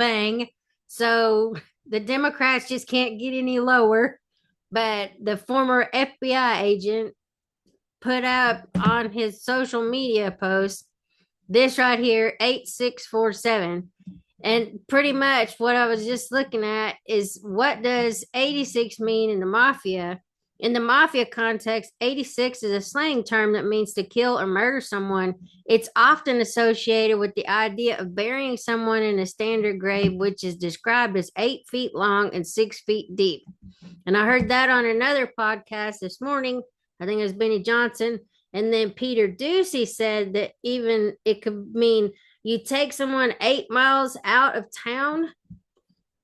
bang. So the Democrats just can't get any lower. But the former FBI agent put up on his social media post this right here, 8647. And pretty much what I was just looking at is, what does 86 mean in the mafia? In the mafia context, 86 is a slang term that means to kill or murder someone. It's often associated with the idea of burying someone in a standard grave, which is described as 8 feet long and 6 feet deep. And I heard that on another podcast this morning. I think it was Benny Johnson. And then Peter Ducey said that even it could mean you take someone 8 miles out of town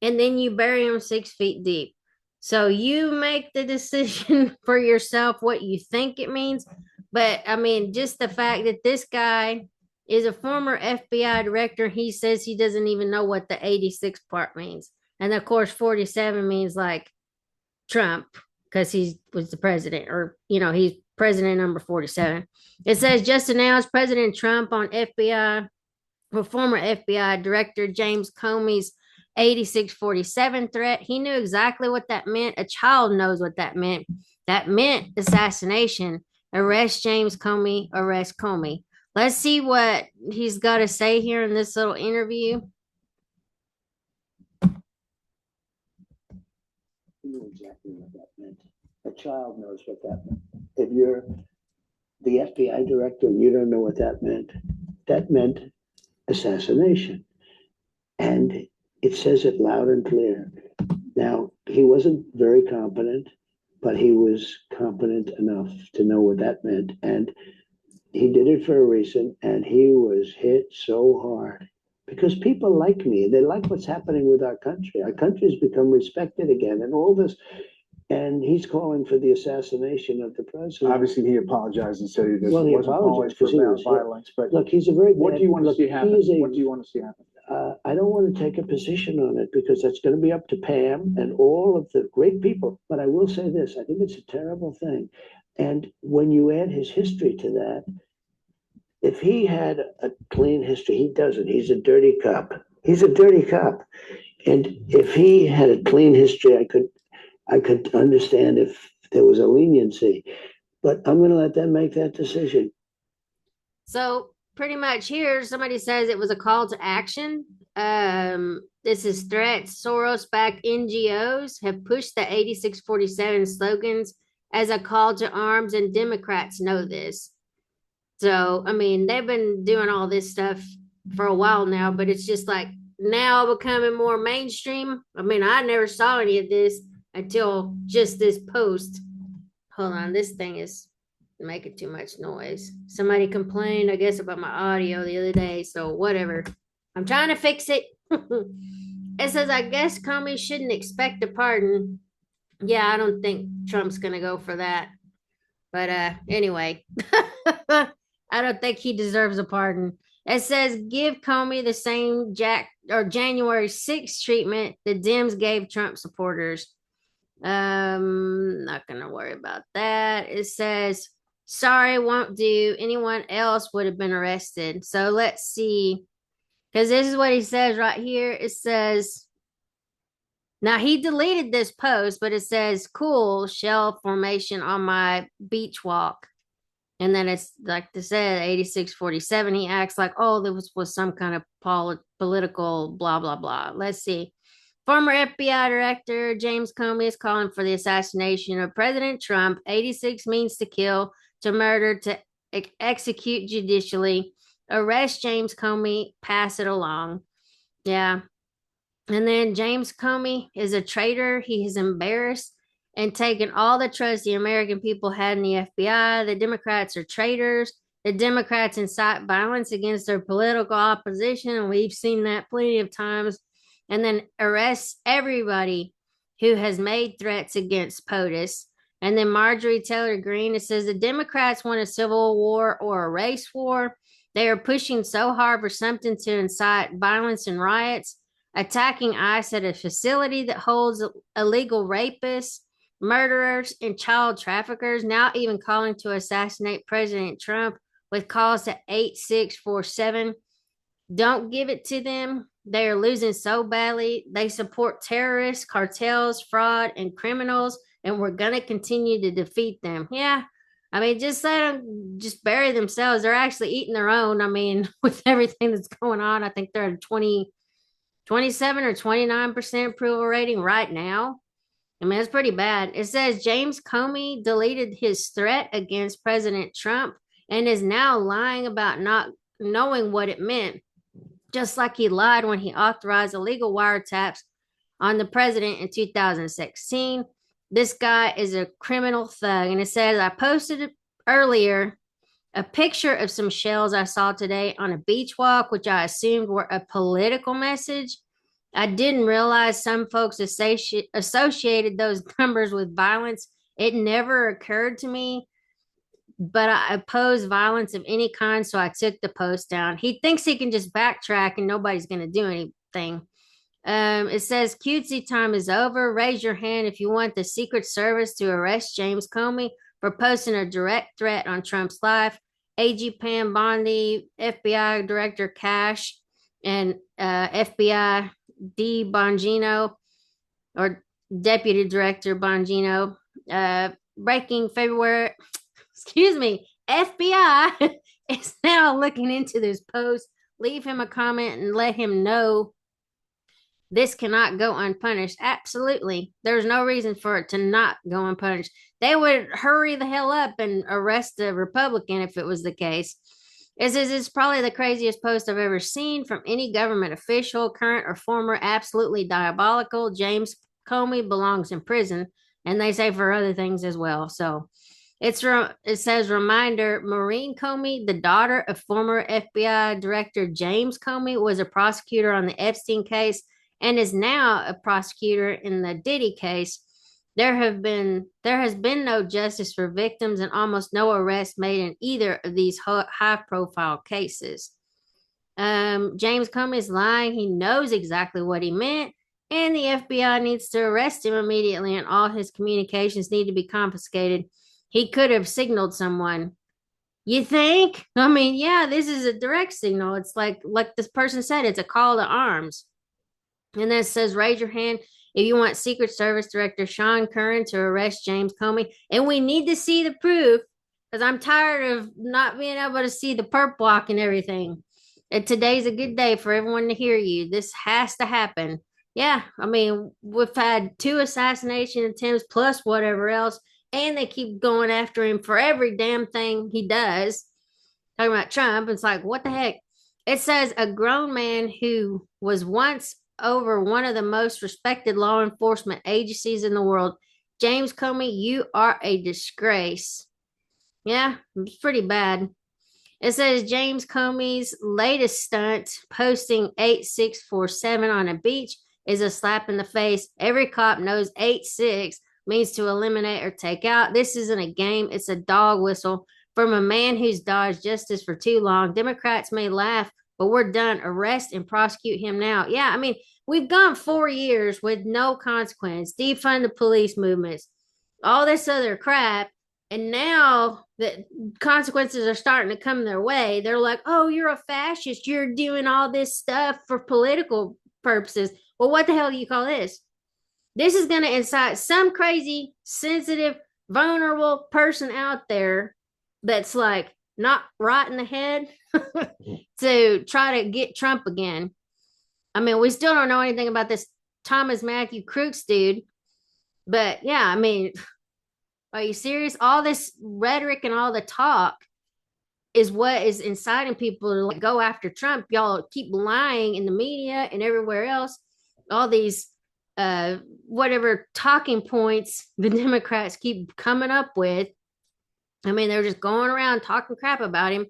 and then you bury them 6 feet deep. So you make the decision for yourself what you think it means. But I mean, just the fact that this guy is a former FBI director, he says he doesn't even know what the 86 part means. And of course, 47 means like Trump, because he was the president, or, he's president number 47. It says just announced President Trump on FBI, well, former FBI Director James Comey's 8647 threat. He knew exactly what that meant. A child knows what that meant. That meant assassination. Arrest James Comey, arrest Comey. Let's see what he's got to say here in this little interview. He knew exactly what that meant. A child knows what that meant. If you're the FBI director and you don't know what that meant assassination. And it says it loud and clear. Now, he wasn't very competent, but he was competent enough to know what that meant. And he did it for a reason, and he was hit so hard. Because people like me, they like what's happening with our country. Our country's become respected again, and all this. And he's calling for the assassination of the president. Obviously, he apologized and said he Well, he wasn't apologized for because he was violence. But look, he's a very what do you want to see happen? What do you want to see happen? I don't want to take a position on it because that's going to be up to Pam and all of the great people. But I will say this: I think it's a terrible thing. And when you add his history to that, if he had a clean history, he doesn't. He's a dirty cop. He's a dirty cop. And if he had a clean history, I could understand if there was a leniency. But I'm going to let them make that decision. So pretty much here, somebody says it was a call to action. This is threats. Soros-backed NGOs have pushed the 8647 slogans as a call to arms, and Democrats know this. So, I mean, they've been doing all this stuff for a while now, but it's just like now becoming more mainstream. I mean, I never saw any of this until just this post. Hold on, this thing is making too much noise. Somebody complained, I guess, about my audio the other day, so whatever. I'm trying to fix it. It says, I guess Comey shouldn't expect a pardon. Yeah, I don't think Trump's gonna go for that. But anyway, I don't think he deserves a pardon. It says, give Comey the same January 6th treatment the Dems gave Trump supporters. Not gonna worry about that. It says, sorry, won't do. Anyone else would have been arrested. So let's see, because this is what he says right here. It says, now he deleted this post, but it says, cool shell formation on my beach walk. And then it's like they said, 8647. He acts like, oh, there was some kind of political blah, blah, blah. Let's see. Former FBI Director James Comey is calling for the assassination of President Trump. 86 means to kill, to murder, to execute judicially. Arrest James Comey, pass it along. Yeah. And then James Comey is a traitor. He is embarrassed and taken all the trust the American people had in the FBI. The Democrats are traitors. The Democrats incite violence against their political opposition, and we've seen that plenty of times. And then arrests everybody who has made threats against POTUS. And then Marjorie Taylor Greene, it says the Democrats want a civil war or a race war. They are pushing so hard for something to incite violence and riots, attacking ICE at a facility that holds illegal rapists, murderers, and child traffickers, now even calling to assassinate President Trump with calls to 8647. Don't give it to them. They are losing so badly. They support terrorists, cartels, fraud, and criminals, and we're going to continue to defeat them. Yeah. I mean, just let them just bury themselves. They're actually eating their own. I mean, with everything that's going on, I think they're at 27 or 29% approval rating right now. I mean, it's pretty bad. It says James Comey deleted his threat against President Trump and is now lying about not knowing what it meant, just like he lied when he authorized illegal wiretaps on the president in 2016. This guy is a criminal thug. And it says, I posted earlier a picture of some shells I saw today on a beach walk, which I assumed were a political message. I didn't realize some folks associated those numbers with violence. It never occurred to me, but I oppose violence of any kind, so I took the post down. He thinks he can just backtrack and nobody's going to do anything. It says cutesy time is over. Raise your hand if you want the Secret Service to arrest James Comey for posting a direct threat on Trump's life. AG Pam Bondi, FBI Director Cash, and FBI D. Bongino, or Deputy Director Bongino, breaking February, FBI is now looking into this post. Leave him a comment and let him know this cannot go unpunished. Absolutely. There's no reason for it to not go unpunished. They would hurry the hell up and arrest a Republican if it was the case. It's probably the craziest post I've ever seen from any government official, current or former. Absolutely diabolical. James Comey belongs in prison, and they say for other things as well. So it says reminder, Maureen Comey, the daughter of former FBI Director James Comey, was a prosecutor on the Epstein case and is now a prosecutor in the Diddy case. There has been no justice for victims and almost no arrest made in either of these high-profile cases. James Comey is lying. He knows exactly what he meant, and the FBI needs to arrest him immediately, and all his communications need to be confiscated. He could have signaled someone. You think? I mean, yeah, this is a direct signal. It's like this person said, it's a call to arms. And then it says, raise your hand if you want Secret Service Director Sean Curran to arrest James Comey. And we need to see the proof, because I'm tired of not being able to see the perp walk and everything. And today's a good day for everyone to hear you. This has to happen. Yeah, I mean, we've had 2 assassination attempts plus whatever else, and they keep going after him for every damn thing he does. Talking about Trump, it's like, what the heck? It says a grown man who was once over one of the most respected law enforcement agencies in the world. James Comey, you are a disgrace. Yeah, it's pretty bad. It says James Comey's latest stunt, posting 8647 on a beach, is a slap in the face. Every cop knows 86 means to eliminate or take out. This isn't a game, it's a dog whistle from a man who's dodged justice for too long. Democrats may laugh, but we're done. Arrest and prosecute him now. Yeah, I mean, we've gone 4 years with no consequence, defund the police movements, all this other crap. And now that consequences are starting to come their way, they're like, oh, you're a fascist. You're doing all this stuff for political purposes. Well, what the hell do you call this? This is going to incite some crazy, sensitive, vulnerable person out there that's like not right in the head to try to get Trump again. I mean, we still don't know anything about this Thomas Matthew Crooks dude. But yeah, I mean, are you serious? All this rhetoric and all the talk is what is inciting people to like go after Trump. Y'all keep lying in the media and everywhere else. All these whatever talking points the Democrats keep coming up with. I mean, they're just going around talking crap about him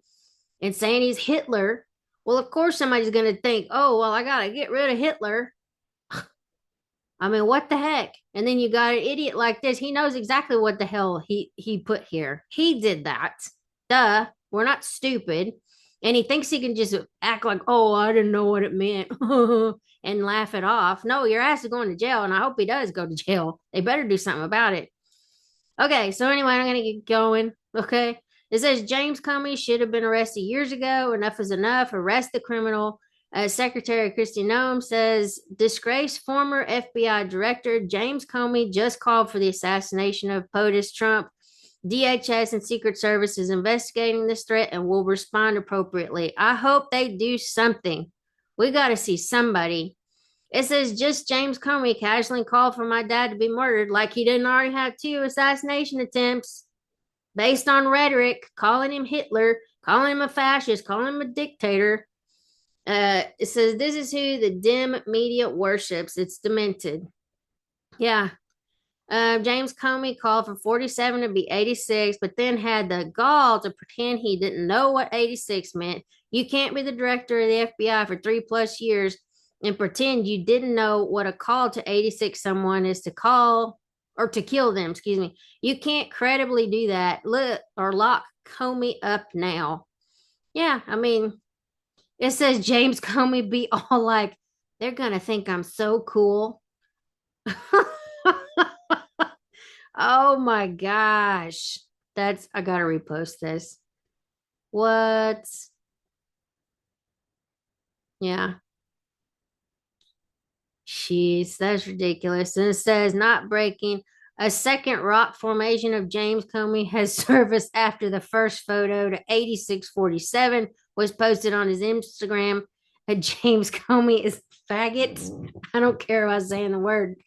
and saying he's Hitler. Well, of course somebody's going to think, oh, well, I got to get rid of Hitler. I mean, what the heck? And then you got an idiot like this. He knows exactly what the hell he put here. He did that. Duh. We're not stupid. And he thinks he can just act like, oh, I didn't know what it meant and laugh it off. No, your ass is going to jail, and I hope he does go to jail. They better do something about it. Okay, so anyway, I'm going to get going. Okay. It says James Comey should have been arrested years ago. Enough is enough. Arrest the criminal. Secretary Kristi Noem says disgraced former FBI Director James Comey just called for the assassination of POTUS Trump. DHS and Secret Service is investigating this threat and will respond appropriately. I hope they do something. We got to see somebody. It says just James Comey casually called for my dad to be murdered, like he didn't already have 2 assassination attempts based on rhetoric, calling him Hitler, calling him a fascist, calling him a dictator. It says this is who the dim media worships. It's demented. Yeah. James Comey called for 47 to be 86, but then had the gall to pretend he didn't know what 86 meant. You can't be the director of the FBI for 3+ years and pretend you didn't know what a call to 86 someone is to call or to kill them. Excuse me. You can't credibly do that. Look, or lock Comey up now. Yeah, I mean, it says James Comey be all like, they're going to think I'm so cool. Oh my gosh. I gotta repost this. What? Yeah. Jeez, that's ridiculous. And it says not breaking. A second rock formation of James Comey has surfaced after the first photo to 8647 was posted on his Instagram. James Comey is faggot. I don't care about saying the word.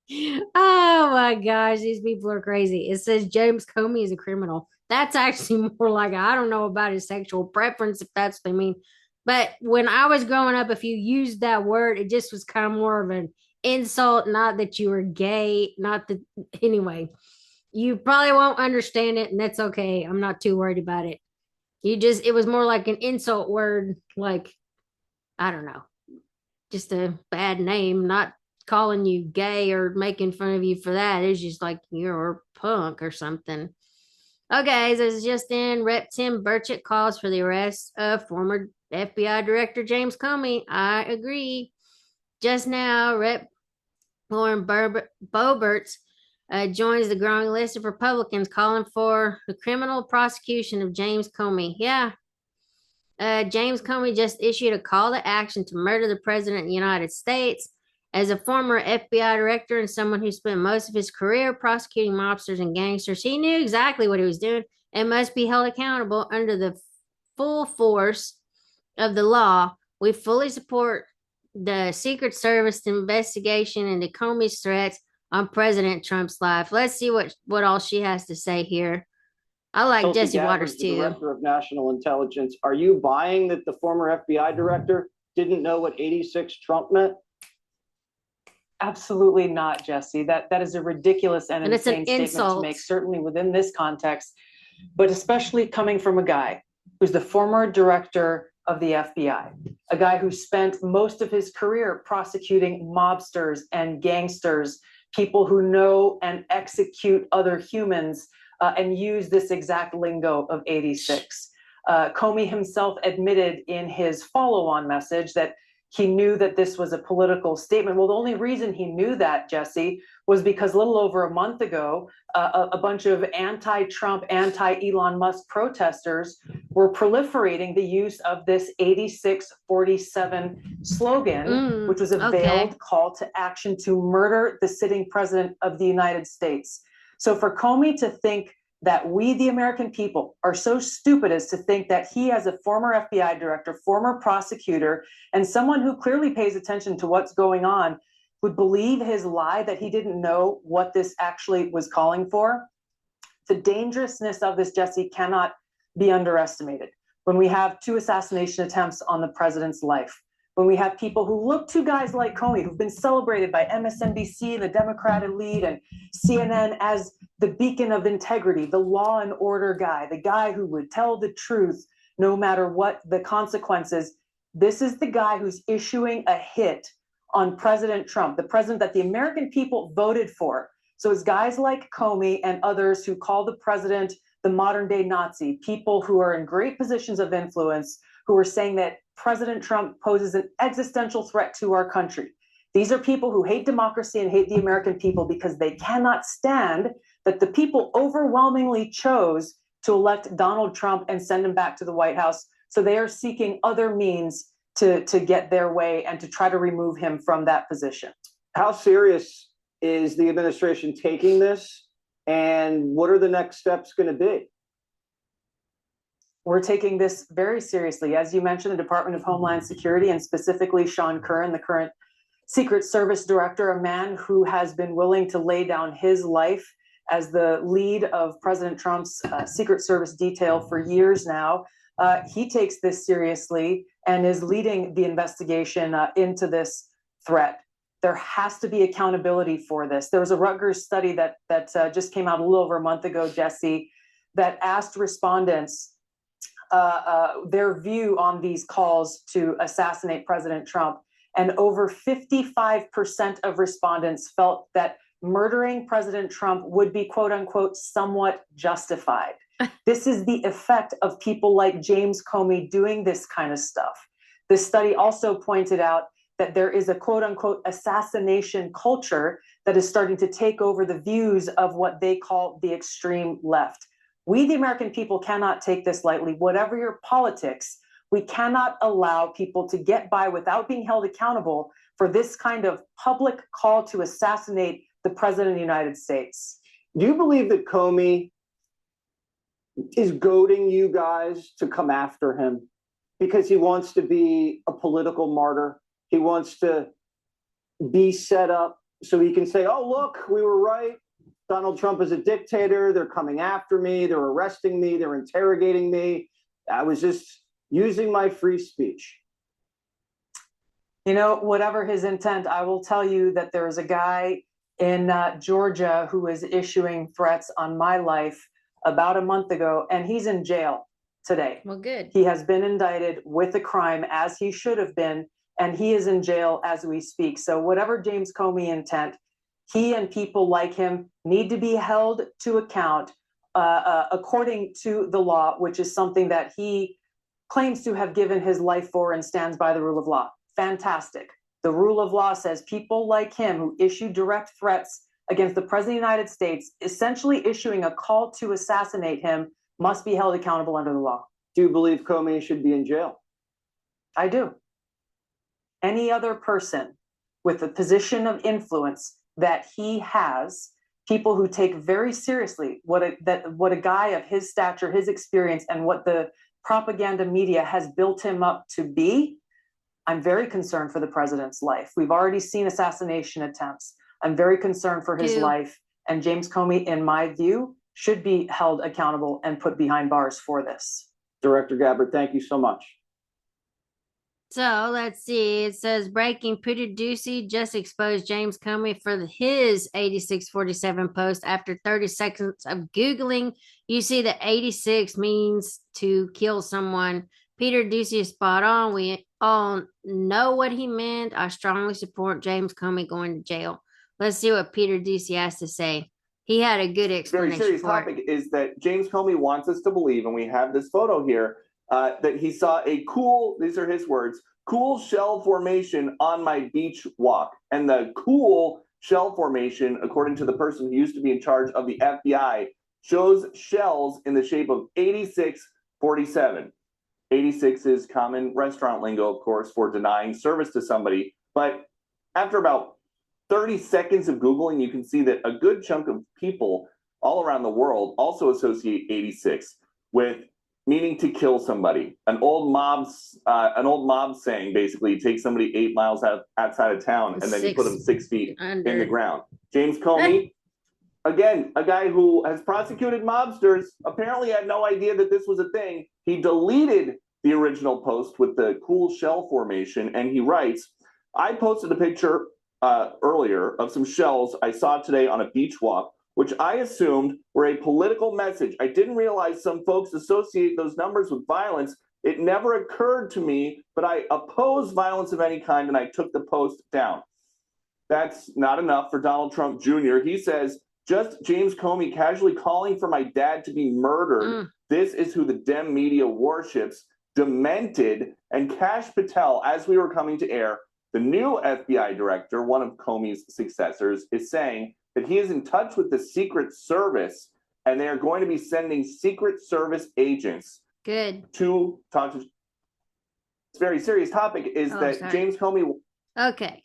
Oh my gosh, these people are crazy. It says James Comey is a criminal. That's actually more like, I don't know about his sexual preference, if that's what they mean. But when I was growing up, if you used that word, it just was kind of more of an insult, not that you were gay, not that, anyway, you probably won't understand it, and that's okay. I'm not too worried about it. It was more like an insult word, like, I don't know, just a bad name, not calling you gay or making fun of you for that. It's just like you're a punk or something. Okay, so it's just in. Rep Tim Burchett calls for the arrest of former FBI Director James Comey. I agree. Just now, Rep Lauren Boeberts joins the growing list of Republicans calling for the criminal prosecution of James Comey. Yeah. James Comey just issued a call to action to murder the President of the United States. As a former FBI director and someone who spent most of his career prosecuting mobsters and gangsters, he knew exactly what he was doing and must be held accountable under the full force of the law. We fully support the Secret Service investigation into Comey's threats on President Trump's life. Let's see what all she has to say here. I like Jesse Waters too. Director of National Intelligence. Are you buying that the former FBI director didn't know what 86 Trump meant? Absolutely not, Jesse. That is a ridiculous and insane statement to make, certainly within this context, but especially coming from a guy who's the former director of the FBI, a guy who spent most of his career prosecuting mobsters and gangsters, people who know and execute other humans and use this exact lingo of 86. Comey himself admitted in his follow-on message that he knew that this was a political statement. Well, the only reason he knew that, Jesse, was because a little over a month ago, a bunch of anti-Trump, anti-Elon Musk protesters were proliferating the use of this 8647 slogan, which was a veiled call to action to murder the sitting president of the United States. So for Comey to think that we, the American people, are so stupid as to think that he, as a former FBI director, former prosecutor, and someone who clearly pays attention to what's going on, would believe his lie that he didn't know what this actually was calling for. The dangerousness of this, Jesse, cannot be underestimated. When we have 2 assassination attempts on the president's life, when we have people who look to guys like Comey, who've been celebrated by MSNBC, the Democrat elite, and CNN as the beacon of integrity, the law and order guy, the guy who would tell the truth no matter what the consequences. This is the guy who's issuing a hit on President Trump, the president that the American people voted for. So it's guys like Comey and others who call the president the modern day Nazi, people who are in great positions of influence, who are saying that President Trump poses an existential threat to our country. These are people who hate democracy and hate the American people because they cannot stand that the people overwhelmingly chose to elect Donald Trump and send him back to the White House So they are seeking other means to get their way and to try to remove him from that position. How serious is the administration taking this, and what are the next steps going to be? We're taking this very seriously. As you mentioned, the Department of Homeland Security, and specifically Sean Curran, the current Secret Service director, a man who has been willing to lay down his life as the lead of President Trump's Secret Service detail for years now. He takes this seriously and is leading the investigation into this threat. There has to be accountability for this. There was a Rutgers study that just came out a little over a month ago, Jesse, that asked respondents their view on these calls to assassinate President Trump. And over 55% of respondents felt that murdering President Trump would be, quote unquote, somewhat justified. This is the effect of people like James Comey doing this kind of stuff. This study also pointed out that there is a, quote unquote, assassination culture that is starting to take over the views of what they call the extreme left. We, the American people, cannot take this lightly. Whatever your politics, we cannot allow people to get by without being held accountable for this kind of public call to assassinate the President of the United States. Do you believe that Comey is goading you guys to come after him because he wants to be a political martyr? He wants to be set up so he can say, oh, look, we were right. Donald Trump is a dictator. They're coming after me. They're arresting me. They're interrogating me. I was just using my free speech. You know, whatever his intent, I will tell you that there is a guy in Georgia who is issuing threats on my life about a month ago, and he's in jail today. Well, good. He has been indicted with a crime, as he should have been, and he is in jail as we speak. So whatever James Comey intent, he and people like him need to be held to account according to the law, which is something that he claims to have given his life for and stands by the rule of law. Fantastic. The rule of law says people like him who issue direct threats against the President of the United States, essentially issuing a call to assassinate him, must be held accountable under the law. Do you believe Comey should be in jail? I do. Any other person with a position of influence that he has, people who take very seriously what a guy of his stature, his experience, and what the propaganda media has built him up to be, I'm very concerned for the president's life. We've already seen assassination attempts. I'm very concerned for his life. And James Comey, in my view, should be held accountable and put behind bars for this. Director Gabbard, thank you so much. So let's see. It says breaking: Peter Ducey just exposed James Comey for his 8647 post after 30 seconds of Googling. You see that 86 means to kill someone. Peter Ducey is spot on. We all know what he meant. I strongly support James Comey going to jail. Let's see what Peter Ducey has to say. He had a good explanation. Very serious topic is that James Comey wants us to believe, and we have this photo here, that he saw a cool, these are his words, cool shell formation on my beach walk. And the cool shell formation, according to the person who used to be in charge of the FBI, shows shells in the shape of 8647. 86 is common restaurant lingo, of course, for denying service to somebody. But after about 30 seconds of Googling, you can see that a good chunk of people all around the world also associate 86 with meaning to kill somebody. An old mob saying, basically, you take somebody 8 miles outside of town and then you put them 6 feet under. in the ground. James Comey, again, a guy who has prosecuted mobsters, apparently had no idea that this was a thing. He deleted the original post with the cool shell formation, and he writes, I posted a picture earlier of some shells I saw today on a beach walk, which I assumed were a political message. I didn't realize some folks associate those numbers with violence. It never occurred to me, but I oppose violence of any kind, and I took the post down. That's not enough for Donald Trump Jr. He says, just James Comey casually calling for my dad to be murdered. This is who the Dem media worships. Demented. And Kash Patel, as we were coming to air, the new FBI director, one of Comey's successors, is saying that he is in touch with the Secret Service, and they are going to be sending Secret Service agents to talk to very serious topic is that sorry. James Comey. Okay.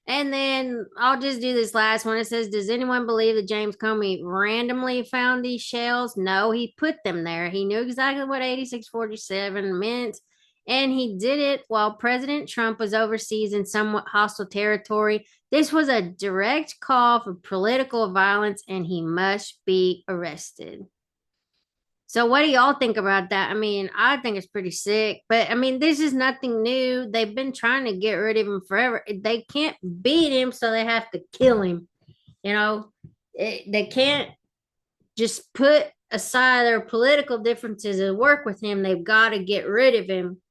And then I'll just do this last one. It says, does anyone believe that James Comey randomly found these shells? No, he put them there. He knew exactly what 8647 meant. And he did it while President Trump was overseas in somewhat hostile territory. This was a direct call for political violence, and he must be arrested. So what do y'all think about that? I mean, I think it's pretty sick, but I mean, this is nothing new. They've been trying to get rid of him forever. They can't beat him, so they have to kill him. You know, they can't just put aside their political differences and work with him. They've got to get rid of him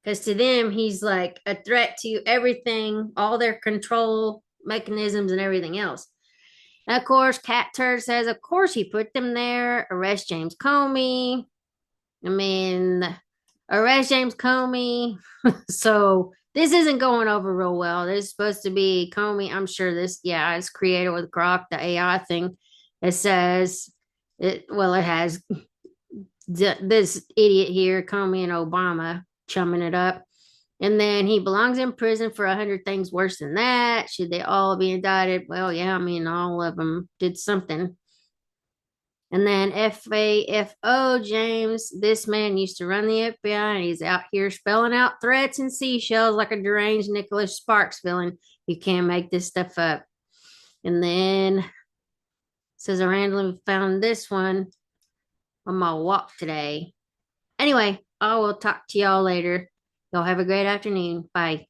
because to them, he's like a threat to everything, all their control mechanisms and everything else. And of course, Cat Turd says, of course he put them there. Arrest James Comey. I mean, arrest James Comey. So this isn't going over real well. This is supposed to be Comey. I'm sure this, it's created with Grok, the AI thing. It says, it has this idiot here, Comey and Obama, chumming it up. And then he belongs in prison for 100 things worse than that. Should they all be indicted? Well, yeah, I mean, all of them did something. And then FAFO, James, this man used to run the FBI, and he's out here spelling out threats and seashells like a deranged Nicholas Sparks villain. You can't make this stuff up. And then says I randomly found this one on my walk today. Anyway, I will talk to y'all later. Y'all have a great afternoon. Bye.